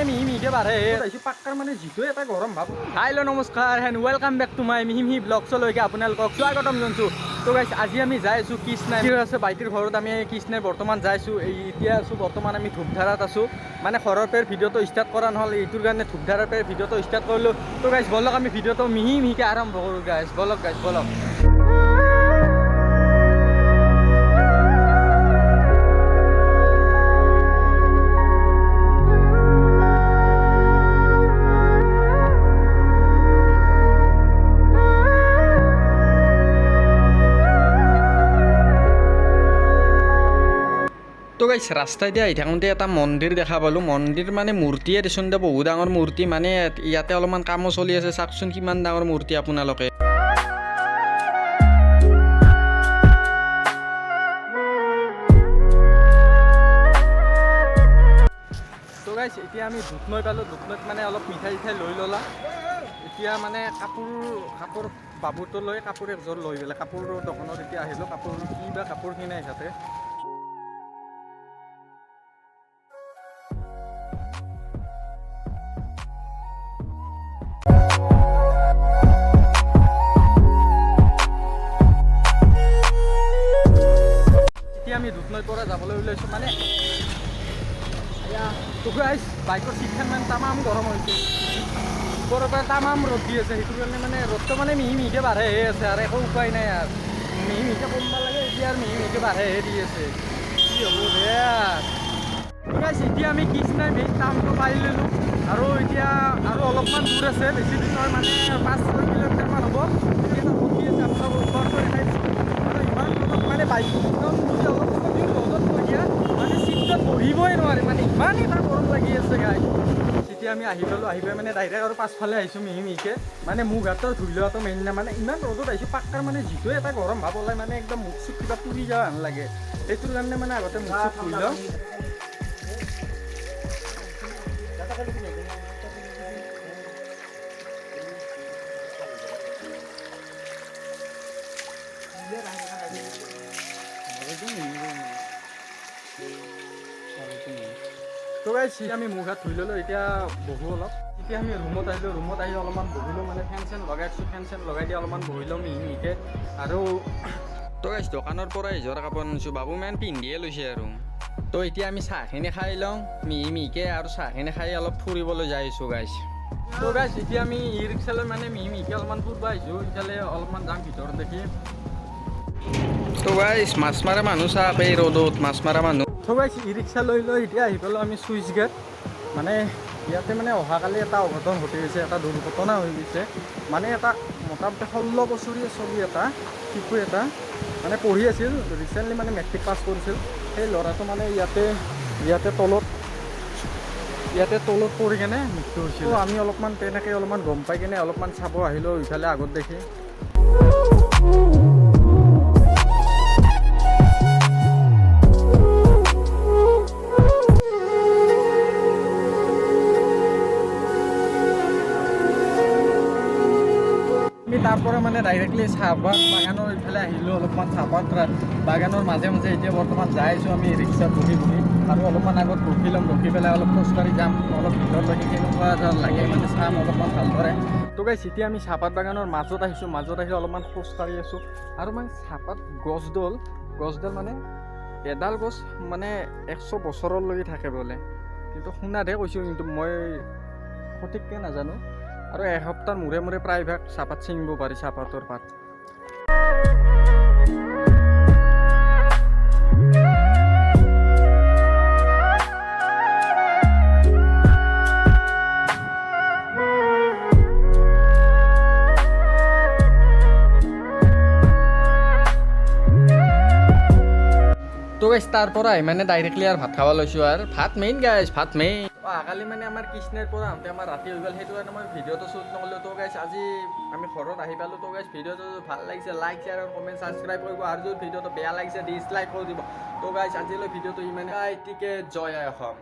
মিহিমিহিকে বাঢ়ে পাক্কাৰ মানে যিটো এটা গৰম ভাৱ। হাইলো নমস্কাৰ and welcome back to my মিহি ব্লগছলৈকে আপোনালোকক স্বাগতম জনাইছোঁ। তো গাইছ আজি আমি যাই আছোঁ কৃষ্ণাই আছে বাইটিৰ ঘৰত। আমি কৃষ্ণাই বৰ্তমান যাইছোঁ। এতিয়া আছোঁ বৰ্তমান আমি ধূপধাৰাত আছোঁ। মানে ঘৰৰ পৰা ভিডিঅ'টো ষ্টাৰ্ট কৰা নহ'ল, এইটোৰ কাৰণে ধূপধাৰাৰ পৰা ভিডিঅ'টো ষ্টাৰ্ট কৰিলোঁ। তো গাইছ বলক আমি ভিডিঅ'টো মিহিমিহিকে আৰম্ভ কৰোঁ গাইছ। বলক গাইছ বলক। তো গাইছ ৰাস্তাই দি আহি থাকোঁতে এটা মন্দিৰ দেখা পালোঁ। মন্দিৰ মানে মূৰ্তিয়ে দেচোন দে, বহুত ডাঙৰ মূৰ্তি। মানে ইয়াতে অলপমান কামো চলি আছে, চাওকচোন কিমান ডাঙৰ মূৰ্তি আপোনালোকে। তো গাইছ এতিয়া আমি ধূপনৈ পালোঁ। ধূপনৈত মানে অলপ মিঠাই চিঠাই লৈ ল'লা। এতিয়া মানে কাপোৰ বাবুটো লৈ কাপোৰ একযোৰ লৈ পেলাই কাপোৰৰ দোকানত এতিয়া আহিলোঁ। কাপোৰ কি বা কাপোৰ কিনে সিহঁতে। আমি ধূপনৈৰ পৰা যাবলৈ ওলাইছোঁ। মানে তো গাইছ বাইকৰ চিটখন মানে তামাম গৰম হৈছে, ওপৰৰ পৰা তামাম ৰ'দ দি আছে। সেইটো কাৰণে মানে ৰ'দটো মানে মিহিমিহিকে বাঢ়েহে আছে আৰু একো উপায় নাই। আৰু মিহিমিহিকে কমিব লাগে, এতিয়া আৰু মিহিমিহিকে বাঢ়েহে দি আছে। কি হ'ব দে তো গাইছ এতিয়া আমি কৃষ্ণাই মেইন টাউনটো পাই ল'লোঁ। আৰু এতিয়া আৰু অলপমান দূৰ আছে, বেছি দূৰ নহয়, মানে 5-6 কিলোমিটাৰমান হ'ব। এতিয়া ৰখি আছে আপোনালোকক ওপৰটো দেখাই দিছোঁ। আৰু ইমান ৰ'দত মানে বাইকখন যদি অলপ ৰ'দত থৈ দিয়া মানে চিটত বহিবই নোৱাৰে, মানে ইমান এটা গৰম লাগি আছে গাইছ। যেতিয়া আমি আহি পালোঁ, আহি পাই মানে ডাইৰেক্ট আৰু পাছফালে আহিছোঁ মিহিমিহিকে। মানে মুখ হাতৰ ধুই লোৱাটো মেইন না, মানে ইমান ৰ'দত আহিছোঁ। পাক্কাৰ মানে যিটো এটা গৰম ভাৱ ওলাই, মানে একদম মুখ চুখ কিবা পুৰি যোৱা হেন লাগে। সেইটোৰ কাৰণে মানে আগতে মুখ চুখ ধুই লওঁ। তো গাইছ আমি মুখ হাত ধুই ল'লোঁ, এতিয়া বহো অলপ। এতিয়া আমি ৰুমত আহিলোঁ। ৰুমত আহি অলপমান বহিলোঁ, মানে ফেন চেন লগাইছোঁ। ফেন চেন লগাই দি অলপমান বহিলোঁ মিহিমিহিকে। আৰু তো গাইছ দোকানৰ পৰা এযোৰ কাপোৰ আনিছোঁ, বাবু মেন পিন্ধিয়ে লৈছে আৰু। তো এতিয়া আমি চাহখিনি খাই লওঁ মিহিমিহিকে, আৰু চাহখিনি খাই অলপ ফুৰিবলৈ যাই আছোঁ গাইছ। তো গাইছ এতিয়া আমি ই ৰিক্সালৈ মানে মিহিমিহিকে অলপমান ফুৰিব আহিছোঁ। ইফালে অলপমান যাম ভিতৰত দেখি। তো গাইছ মাছ মাৰা মানুহ চাওক, এই ৰ'দত মাছ মাৰা মানুহ। তো গাইছ ই ৰিক্সা লৈ এতিয়া আহি পালোঁ আমি চুইচ গেট। মানে ইয়াতে মানে অহাকালি এটা অঘটন ঘটি গৈছে, এটা দুৰ্ঘটনা হৈ গৈছে। মানে এটা মোটামুটি 16 বছৰীয়া ছোৱালী এটা, শিশু এটা মানে পঢ়ি আছিল, ৰিচেণ্টলি মানে মেট্ৰিক পাছ কৰিছিল। সেই ল'ৰাটো মানে ইয়াতে তলত পৰি কেনে মৃত্যু হৈছিল। তো আমি অলপমান তেনেকৈ অলপমান গম পাই কেনে অলপমান চাব আহিলোঁ ইফালে আগত দেখি। আমি তাৰ পৰা মানে ডাইৰেক্টলি চাহপাত বাগানৰ ইফালে আহিলোঁ। অলপমান চাহপাত বাগানৰ মাজে মাজে এতিয়া বৰ্তমান যাই আছোঁ আমি ৰিক্সাত বহি আৰু অলপমান আগত ৰখি ল'ম। ৰখি পেলাই অলপ খোজকাঢ়ি যাম, অলপ ভিতৰলৈকে কেনেকুৱা লাগে মানে চাম অলপমান ভালদৰে। তো গাইছ এতিয়া আমি চাহপাত বাগানৰ মাজত আহিছোঁ। মাজত আহি অলপমান খোজকাঢ়ি আছোঁ। আৰু মানে চাহপাত গছডাল মানে এডাল গছ মানে 100 বছৰলৈকে থাকে বোলে, কিন্তু শুনাতহে কৈছোঁ, কিন্তু মই সঠিককৈ নাজানো। আৰু এসপ্তাহৰ মূৰে মূৰে প্ৰায়ভাগ চাহপাত ছিঙিব পাৰি, চাহপাতৰ পাত। তো গাইছ তাৰ পৰা আহি মানে ডাইৰেক্টলি আৰু ভাত খাব লৈছোঁ। আৰু ভাত মেইন গাইছ, ভাত মেইন। অহাকালি মানে আমাৰ কৃষ্ণাইৰ পৰা আহোঁতে আমাৰ ৰাতি হৈ গ'ল, সেইটো কাৰণে মই ভিডিঅ'টো শ্বুট নকৰিলোঁ। তো গাইছ আজি আমি ঘৰত আহি পালোঁ। তো গাইছ ভিডিঅ'টো ভাল লাগিছে লাইক শ্বেয়াৰ আৰু কমেণ্ট ছাবস্ক্ৰাইব কৰিব, আৰু যদি ভিডিঅ'টো বেয়া লাগিছে ডিছলাইক কৰি দিব। তো গাইছ আজিলৈ ভিডিঅ'টো ইমানে। জয় আই অসম।